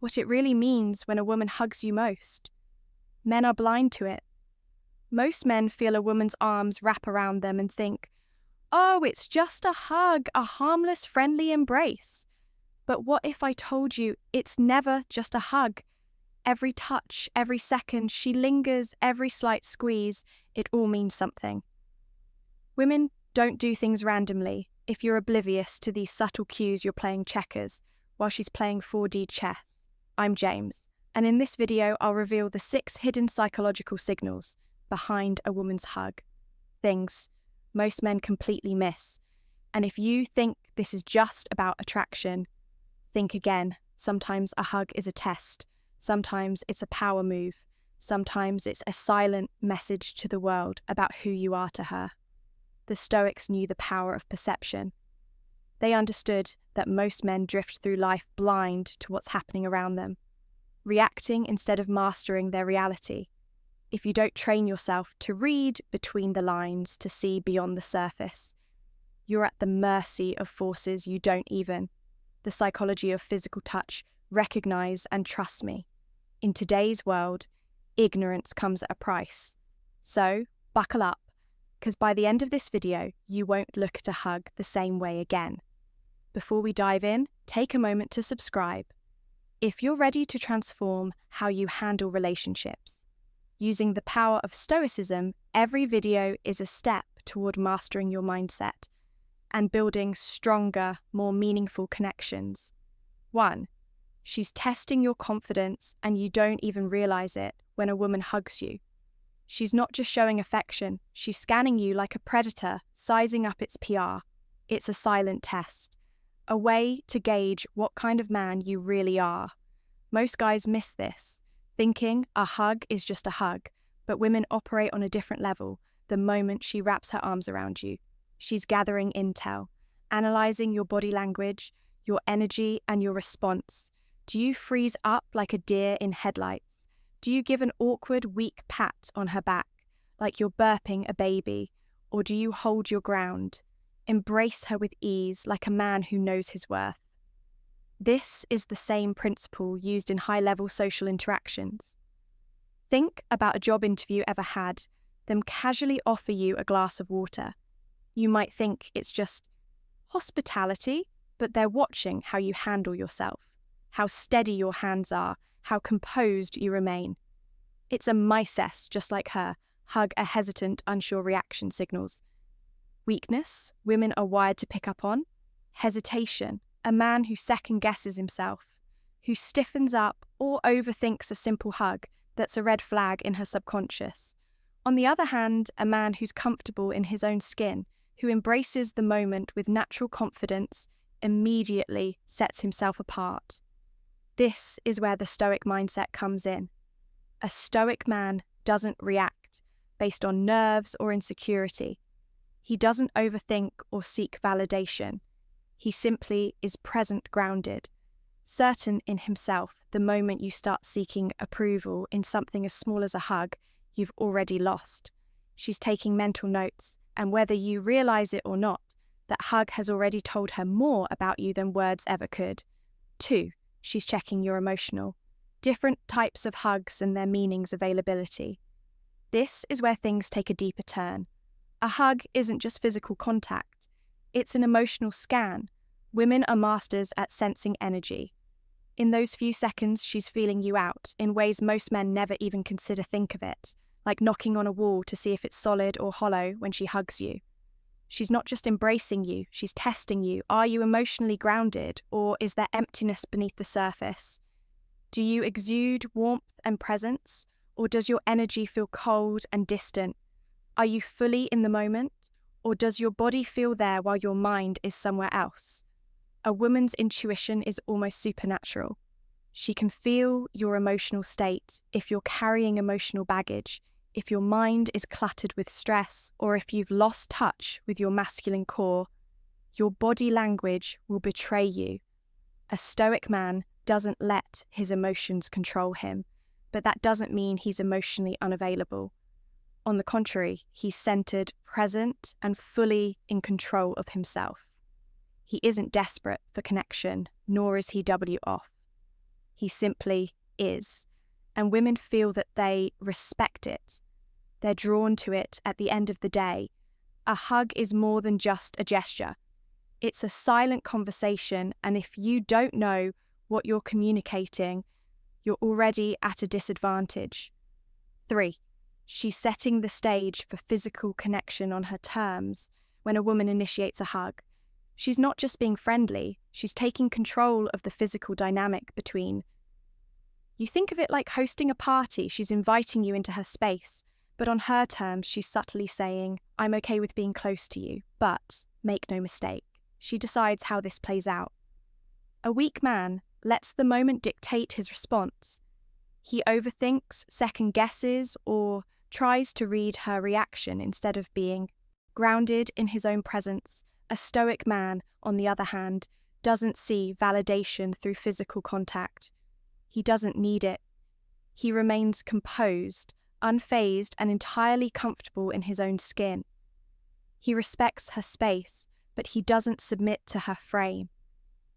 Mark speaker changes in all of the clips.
Speaker 1: what it really means when a woman hugs you most. Men are blind to it. Most men feel a woman's arms wrap around them and think, oh, it's just a hug, a harmless, friendly embrace. But what if I told you it's never just a hug? Every touch, every second she lingers, every slight squeeze, it all means something. Women don't do things randomly. If you're oblivious to these subtle cues, you're playing checkers while she's playing 4D chess. I'm James, and in this video I'll reveal the 6 hidden psychological signals behind a woman's hug. Things most men completely miss. And if you think this is just about attraction, think again. Sometimes a hug is a test. Sometimes it's a power move. Sometimes it's a silent message to the world about who you are to her. The Stoics knew the power of perception. They understood that most men drift through life blind to what's happening around them, reacting instead of mastering their reality. If you don't train yourself to read between the lines, to see beyond the surface, you're at the mercy of forces you don't even. The psychology of physical touch, recognize and trust me. In today's world, ignorance comes at a price. So, buckle up, because by the end of this video, you won't look at a hug the same way again. Before we dive in, take a moment to subscribe. If you're ready to transform how you handle relationships, using the power of Stoicism, every video is a step toward mastering your mindset and building stronger, more meaningful connections. 1. She's testing your confidence and you don't even realize it when a woman hugs you. She's not just showing affection, she's scanning you like a predator, sizing up its PR. It's a silent test, a way to gauge what kind of man you really are. Most guys miss this, thinking a hug is just a hug, but women operate on a different level the moment she wraps her arms around you. She's gathering intel, analyzing your body language, your energy, and your response. Do you freeze up like a deer in headlights? Do you give an awkward, weak pat on her back, like you're burping a baby? Or do you hold your ground? Embrace her with ease, like a man who knows his worth. This is the same principle used in high-level social interactions. Think about a job interview ever had, them casually offer you a glass of water. You might think it's just hospitality, but they're watching how you handle yourself, how steady your hands are, how composed you remain. It's a mycess, just like her, hug a hesitant, unsure reaction signals. Weakness, women are wired to pick up on. Hesitation, a man who second-guesses himself, who stiffens up or overthinks a simple hug, that's a red flag in her subconscious. On the other hand, a man who's comfortable in his own skin, who embraces the moment with natural confidence, immediately sets himself apart. This is where the Stoic mindset comes in. A Stoic man doesn't react based on nerves or insecurity. He doesn't overthink or seek validation. He simply is present, grounded, certain in himself. The moment you start seeking approval in something as small as a hug, you've already lost. She's taking mental notes, and whether you realize it or not, that hug has already told her more about you than words ever could. 2. She's checking your emotional. Different types of hugs and their meanings availability. This is where things take a deeper turn. A hug isn't just physical contact. It's an emotional scan. Women are masters at sensing energy. In those few seconds, she's feeling you out in ways most men never even consider think of it, like knocking on a wall to see if it's solid or hollow when she hugs you. She's not just embracing you, she's testing you. Are you emotionally grounded, or is there emptiness beneath the surface? Do you exude warmth and presence, or does your energy feel cold and distant? Are you fully in the moment, or does your body feel there while your mind is somewhere else? A woman's intuition is almost supernatural. She can feel your emotional state if you're carrying emotional baggage, if your mind is cluttered with stress, or if you've lost touch with your masculine core. Your body language will betray you. A Stoic man doesn't let his emotions control him, but that doesn't mean he's emotionally unavailable. On the contrary, he's centered, present, and fully in control of himself. He isn't desperate for connection, nor is he off. He simply is. And women feel that they respect it. They're drawn to it at the end of the day. A hug is more than just a gesture. It's a silent conversation, and if you don't know what you're communicating, you're already at a disadvantage. 3. She's setting the stage for physical connection on her terms when a woman initiates a hug. She's not just being friendly, she's taking control of the physical dynamic between. You think of it like hosting a party. She's inviting you into her space, but on her terms, she's subtly saying, I'm okay with being close to you, but make no mistake, she decides how this plays out. A weak man lets the moment dictate his response. He overthinks, second guesses, or tries to read her reaction instead of being grounded in his own presence. A stoic man, on the other hand, doesn't see validation through physical contact. He doesn't need it. He remains composed, unfazed, and entirely comfortable in his own skin. He respects her space, but he doesn't submit to her frame.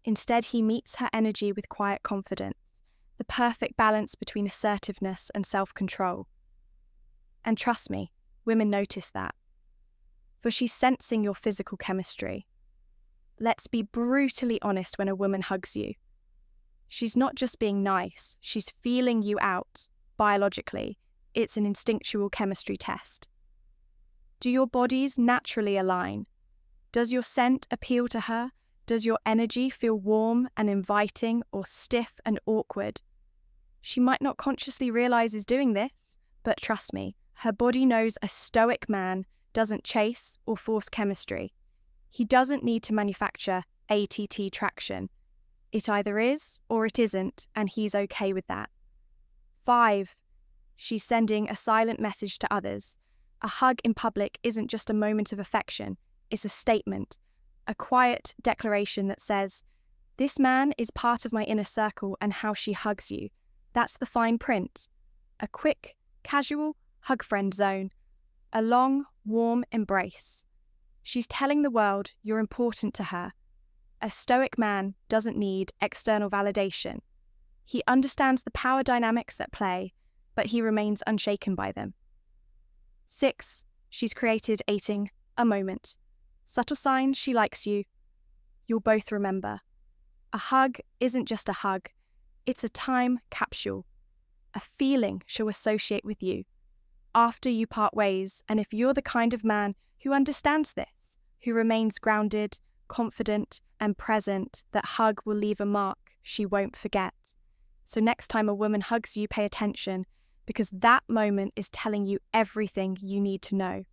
Speaker 1: Instead, he meets her energy with quiet confidence, the perfect balance between assertiveness and self-control. And trust me, women notice that. For she's sensing your physical chemistry. Let's be brutally honest when a woman hugs you. She's not just being nice, she's feeling you out, biologically. It's an instinctual chemistry test. Do your bodies naturally align? Does your scent appeal to her? Does your energy feel warm and inviting or stiff and awkward? She might not consciously realize is doing this, but trust me, her body knows a stoic man doesn't chase or force chemistry. He doesn't need to manufacture ATT traction. It either is or it isn't, and he's okay with that. 5. She's sending a silent message to others. A hug in public isn't just a moment of affection, it's a statement, a quiet declaration that says, this man is part of my inner circle and how she hugs you. That's the fine print. A quick, casual hug friend zone. A long, warm embrace. She's telling the world you're important to her. A stoic man doesn't need external validation. He understands the power dynamics at play, but he remains unshaken by them. 6. She's created a moment. Subtle signs she likes you. You'll both remember. A hug isn't just a hug. It's a time capsule. A feeling she'll associate with you after you part ways, and if you're the kind of man who understands this, who remains grounded, confident, and present, that hug will leave a mark she won't forget. So next time a woman hugs you, pay attention, because that moment is telling you everything you need to know.